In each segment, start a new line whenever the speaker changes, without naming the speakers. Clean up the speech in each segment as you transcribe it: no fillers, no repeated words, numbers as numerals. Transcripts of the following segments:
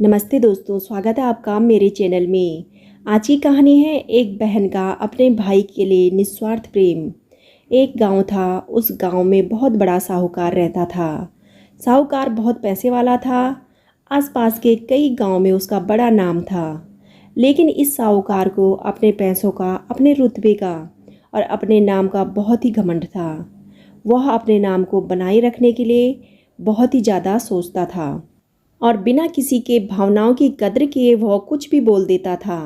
नमस्ते दोस्तों, स्वागत है आपका मेरे चैनल में। आज की कहानी है एक बहन का अपने भाई के लिए निस्वार्थ प्रेम। एक गांव था, उस गांव में बहुत बड़ा साहूकार रहता था। साहूकार बहुत पैसे वाला था। आसपास के कई गांव में उसका बड़ा नाम था। लेकिन इस साहूकार को अपने पैसों का, अपने रुतबे का और अपने नाम का बहुत ही घमंड था। वह अपने नाम को बनाए रखने के लिए बहुत ही ज़्यादा सोचता था और बिना किसी के भावनाओं की कद्र किए वह कुछ भी बोल देता था।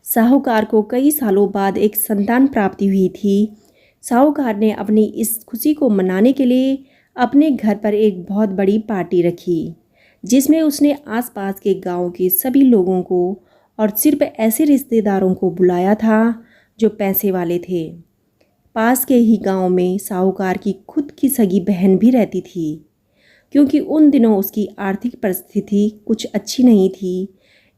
साहूकार को कई सालों बाद एक संतान प्राप्ति हुई थी। साहूकार ने अपनी इस खुशी को मनाने के लिए अपने घर पर एक बहुत बड़ी पार्टी रखी, जिसमें उसने आसपास के गांव के सभी लोगों को और सिर्फ ऐसे रिश्तेदारों को बुलाया था जो पैसे वाले थे। पास के ही गांव में साहूकार की खुद की सगी बहन भी रहती थी। क्योंकि उन दिनों उसकी आर्थिक परिस्थिति कुछ अच्छी नहीं थी,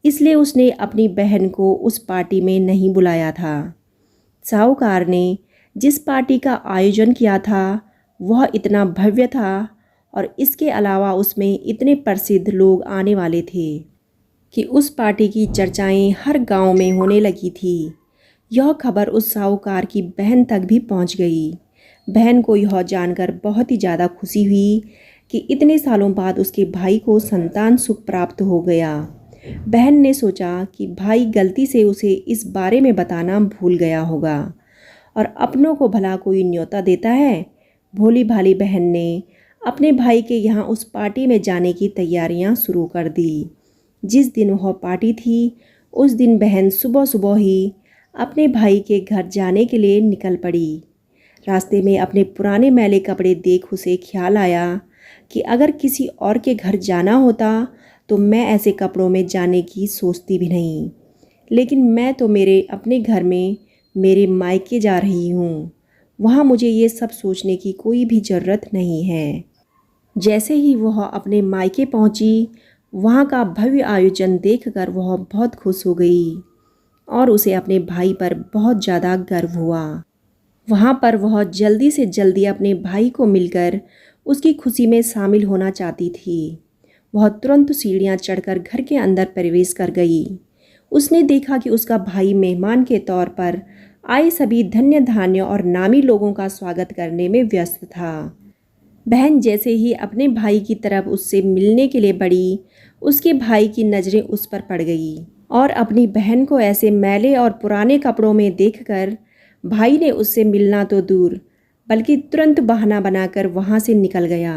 इसलिए उसने अपनी बहन को उस पार्टी में नहीं बुलाया था। साहूकार ने जिस पार्टी का आयोजन किया था वह इतना भव्य था और इसके अलावा उसमें इतने प्रसिद्ध लोग आने वाले थे कि उस पार्टी की चर्चाएं हर गांव में होने लगी थी। यह खबर उस साहूकार की बहन तक भी पहुंच गई। बहन को यह जानकर बहुत ही ज़्यादा खुशी हुई कि इतने सालों बाद उसके भाई को संतान सुख प्राप्त हो गया। बहन ने सोचा कि भाई गलती से उसे इस बारे में बताना भूल गया होगा और अपनों को भला कोई न्योता देता है। भोली भाली बहन ने अपने भाई के यहाँ उस पार्टी में जाने की तैयारियां शुरू कर दी। जिस दिन वह पार्टी थी उस दिन बहन सुबह सुबह ही अपने भाई के घर जाने के लिए निकल पड़ी। रास्ते में अपने पुराने मैले कपड़े देख उसे ख्याल आया कि अगर किसी और के घर जाना होता तो मैं ऐसे कपड़ों में जाने की सोचती भी नहीं, लेकिन मैं तो मेरे अपने घर में मेरे मायके जा रही हूँ। वहाँ मुझे ये सब सोचने की कोई भी ज़रूरत नहीं है। जैसे ही वह अपने मायके पहुँची, वहाँ का भव्य आयोजन देखकर वह बहुत खुश हो गई और उसे अपने भाई पर बहुत ज़्यादा गर्व हुआ। वहाँ पर वह जल्दी से जल्दी अपने भाई को मिलकर उसकी खुशी में शामिल होना चाहती थी। वह तुरंत सीढ़ियाँ चढ़कर घर के अंदर प्रवेश कर गई। उसने देखा कि उसका भाई मेहमान के तौर पर आए सभी धन्य धान्य और नामी लोगों का स्वागत करने में व्यस्त था। बहन जैसे ही अपने भाई की तरफ उससे मिलने के लिए बढ़ी, उसके भाई की नज़रें उस पर पड़ गई और अपनी बहन को ऐसे मैले और पुराने कपड़ों में देखकर भाई ने उससे मिलना तो दूर बल्कि तुरंत बहाना बनाकर वहाँ से निकल गया।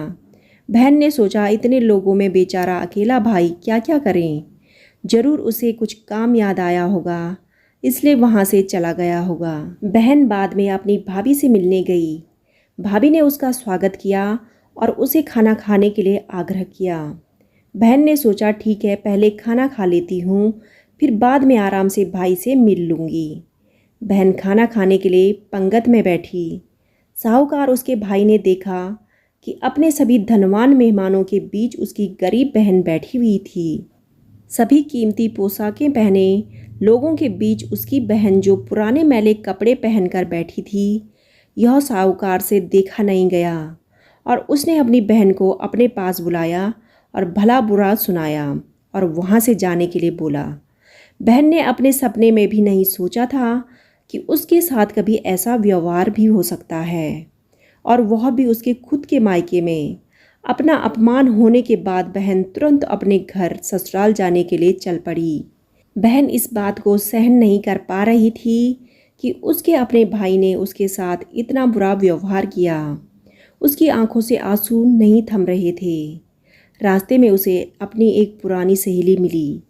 बहन ने सोचा इतने लोगों में बेचारा अकेला भाई क्या क्या करें, जरूर उसे कुछ काम याद आया होगा, इसलिए वहाँ से चला गया होगा। बहन बाद में अपनी भाभी से मिलने गई। भाभी ने उसका स्वागत किया और उसे खाना खाने के लिए आग्रह किया। बहन ने सोचा ठीक है, पहले खाना खा लेती हूँ, फिर बाद में आराम से भाई से मिल लूँगी। बहन खाना खाने के लिए पंगत में बैठी। साहूकार उसके भाई ने देखा कि अपने सभी धनवान मेहमानों के बीच उसकी गरीब बहन बैठी हुई थी। सभी कीमती पोशाकें पहने लोगों के बीच उसकी बहन जो पुराने मैले कपड़े पहनकर बैठी थी, यह साहूकार से देखा नहीं गया और उसने अपनी बहन को अपने पास बुलाया और भला बुरा सुनाया और वहाँ से जाने के लिए बोला। बहन ने अपने सपने में भी नहीं सोचा था कि उसके साथ कभी ऐसा व्यवहार भी हो सकता है और वह भी उसके खुद के मायके में। अपना अपमान होने के बाद बहन तुरंत अपने घर ससुराल जाने के लिए चल पड़ी। बहन इस बात को सहन नहीं कर पा रही थी कि उसके अपने भाई ने उसके साथ इतना बुरा व्यवहार किया। उसकी आंखों से आंसू नहीं थम रहे थे। रास्ते में उसे अपनी एक पुरानी सहेली मिली।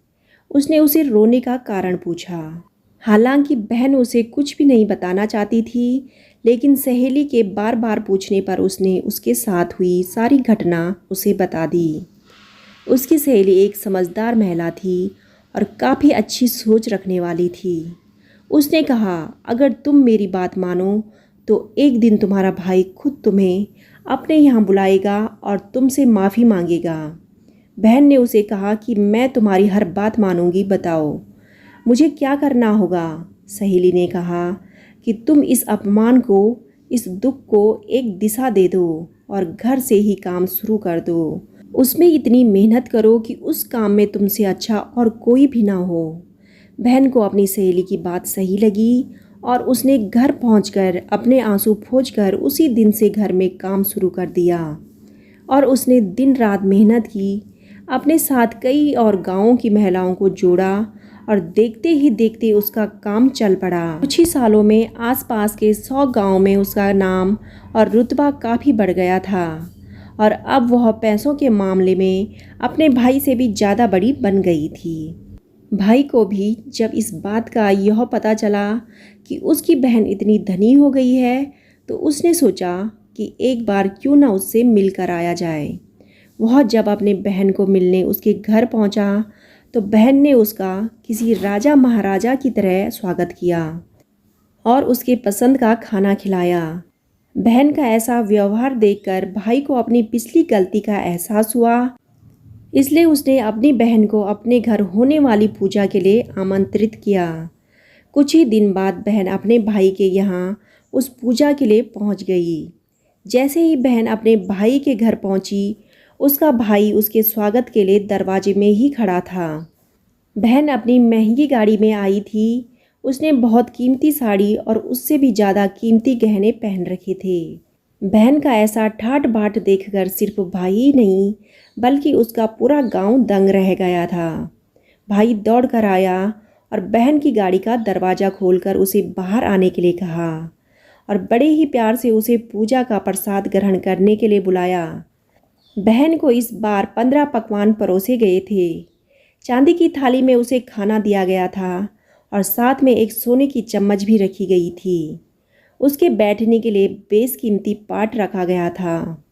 उसने उसे रोने का कारण पूछा। हालांकि बहन उसे कुछ भी नहीं बताना चाहती थी, लेकिन सहेली के बार बार पूछने पर उसने उसके साथ हुई सारी घटना उसे बता दी। उसकी सहेली एक समझदार महिला थी और काफ़ी अच्छी सोच रखने वाली थी। उसने कहा, अगर तुम मेरी बात मानो तो एक दिन तुम्हारा भाई खुद तुम्हें अपने यहाँ बुलाएगा और तुमसे माफ़ी मांगेगा। बहन ने उसे कहा कि मैं तुम्हारी हर बात मानूंगी, बताओ मुझे क्या करना होगा। सहेली ने कहा कि तुम इस अपमान को, इस दुख को एक दिशा दे दो और घर से ही काम शुरू कर दो। उसमें इतनी मेहनत करो कि उस काम में तुमसे अच्छा और कोई भी ना हो। बहन को अपनी सहेली की बात सही लगी और उसने घर पहुंचकर अपने आंसू पोंछकर उसी दिन से घर में काम शुरू कर दिया और उसने दिन रात मेहनत की। अपने साथ कई और गांवों की महिलाओं को जोड़ा और देखते ही देखते उसका काम चल पड़ा। कुछ ही सालों में आसपास के 100 गांव में उसका नाम और रुतबा काफ़ी बढ़ गया था और अब वह पैसों के मामले में अपने भाई से भी ज़्यादा बड़ी बन गई थी। भाई को भी जब इस बात का यह पता चला कि उसकी बहन इतनी धनी हो गई है तो उसने सोचा कि एक बार क्यों ना उससे मिलकर आया जाए। वह जब अपने बहन को मिलने उसके घर पहुंचा तो बहन ने उसका किसी राजा महाराजा की तरह स्वागत किया और उसके पसंद का खाना खिलाया। बहन का ऐसा व्यवहार देखकर भाई को अपनी पिछली गलती का एहसास हुआ, इसलिए उसने अपनी बहन को अपने घर होने वाली पूजा के लिए आमंत्रित किया। कुछ ही दिन बाद बहन अपने भाई के यहाँ उस पूजा के लिए पहुँच गई। जैसे ही बहन अपने भाई के घर पहुँची, उसका भाई उसके स्वागत के लिए दरवाजे में ही खड़ा था। बहन अपनी महंगी गाड़ी में आई थी। उसने बहुत कीमती साड़ी और उससे भी ज़्यादा कीमती गहने पहन रखे थे। बहन का ऐसा ठाट बाट देखकर सिर्फ भाई ही नहीं बल्कि उसका पूरा गांव दंग रह गया था। भाई दौड़ कर आया और बहन की गाड़ी का दरवाज़ा खोलकर उसे बाहर आने के लिए कहा और बड़े ही प्यार से उसे पूजा का प्रसाद ग्रहण करने के लिए बुलाया। बहन को इस बार 15 पकवान परोसे गए थे। चांदी की थाली में उसे खाना दिया गया था और साथ में एक सोने की चम्मच भी रखी गई थी। उसके बैठने के लिए बेशकीमती पाट रखा गया था।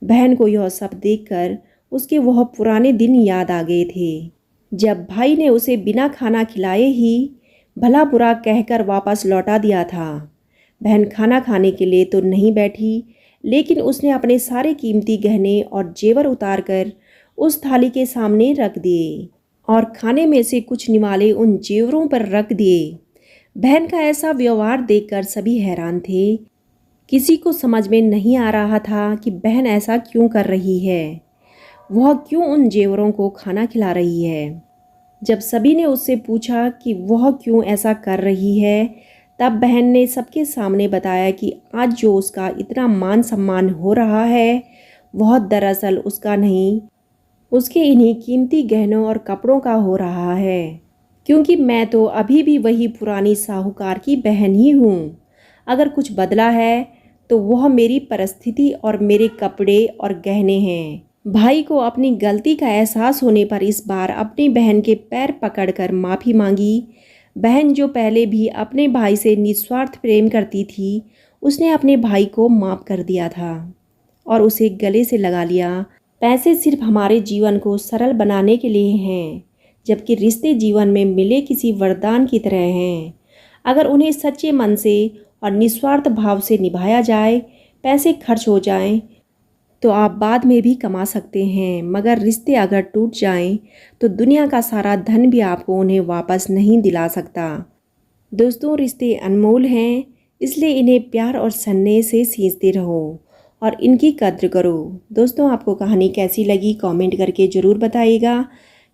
बहन को यह सब देखकर उसके वह पुराने दिन याद आ गए थे जब भाई ने उसे बिना खाना खिलाए ही भला बुरा कहकर वापस लौटा दिया था। बहन खाना खाने के लिए तो नहीं बैठी, लेकिन उसने अपने सारे कीमती गहने और जेवर उतारकर उस थाली के सामने रख दिए और खाने में से कुछ निवाले उन जेवरों पर रख दिए। बहन का ऐसा व्यवहार देखकर सभी हैरान थे। किसी को समझ में नहीं आ रहा था कि बहन ऐसा क्यों कर रही है, वह क्यों उन जेवरों को खाना खिला रही है। जब सभी ने उससे पूछा कि वह क्यों ऐसा कर रही है, तब बहन ने सबके सामने बताया कि आज जो उसका इतना मान सम्मान हो रहा है वह दरअसल उसका नहीं, उसके इन्हीं कीमती गहनों और कपड़ों का हो रहा है, क्योंकि मैं तो अभी भी वही पुरानी साहूकार की बहन ही हूँ। अगर कुछ बदला है तो वह मेरी परिस्थिति और मेरे कपड़े और गहने हैं। भाई को अपनी गलती का एहसास होने पर इस बार अपनी बहन के पैर पकड़कर माफ़ी मांगी। बहन जो पहले भी अपने भाई से निस्वार्थ प्रेम करती थी, उसने अपने भाई को माफ़ कर दिया था और उसे गले से लगा लिया। पैसे सिर्फ हमारे जीवन को सरल बनाने के लिए हैं, जबकि रिश्ते जीवन में मिले किसी वरदान की तरह हैं। अगर उन्हें सच्चे मन से और निस्वार्थ भाव से निभाया जाए, पैसे खर्च हो जाएं तो आप बाद में भी कमा सकते हैं, मगर रिश्ते अगर टूट जाएं तो दुनिया का सारा धन भी आपको उन्हें वापस नहीं दिला सकता। दोस्तों, रिश्ते अनमोल हैं, इसलिए इन्हें प्यार और स्नेह से सींचते रहो और इनकी कद्र करो। दोस्तों, आपको कहानी कैसी लगी कमेंट करके ज़रूर बताइएगा।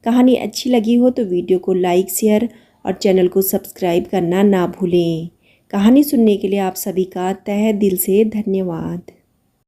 कहानी अच्छी लगी हो तो वीडियो को लाइक, शेयर और चैनल को सब्सक्राइब करना ना भूलें। कहानी सुनने के लिए आप सभी का तहे दिल से धन्यवाद।